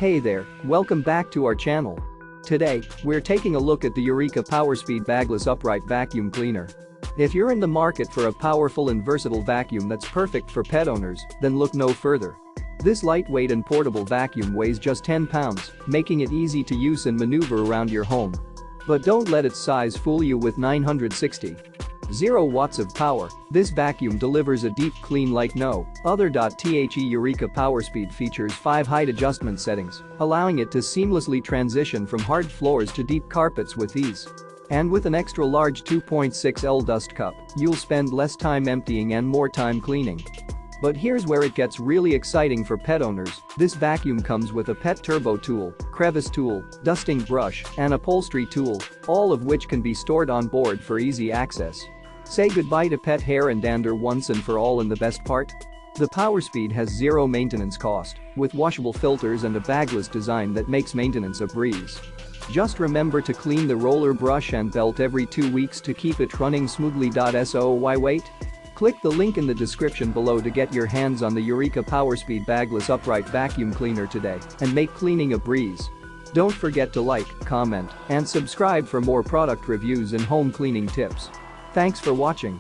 Hey there, welcome back to our channel. Today, we're taking a look at the Eureka PowerSpeed Bagless Upright Vacuum Cleaner. If you're in the market for a powerful and versatile vacuum that's perfect for pet owners, then look no further. This lightweight and portable vacuum weighs just 10 pounds, making it easy to use and maneuver around your home. But don't let its size fool you. With 960 watts of power, this vacuum delivers a deep clean like no other. The Eureka PowerSpeed features 5 height adjustment settings, allowing it to seamlessly transition from hard floors to deep carpets with ease. And with an extra large 2.6L dust cup, you'll spend less time emptying and more time cleaning. But here's where it gets really exciting for pet owners. This vacuum comes with a pet turbo tool, crevice tool, dusting brush, and upholstery tool, all of which can be stored on board for easy access. Say goodbye to pet hair and dander once and for all. And the best part? The PowerSpeed has zero maintenance cost, with washable filters and a bagless design that makes maintenance a breeze. Just remember to clean the roller brush and belt every 2 weeks to keep it running smoothly. So why wait? Click the link in the description below to get your hands on the Eureka PowerSpeed Bagless Upright Vacuum Cleaner today and make cleaning a breeze. Don't forget to like, comment, and subscribe for more product reviews and home cleaning tips. Thanks for watching.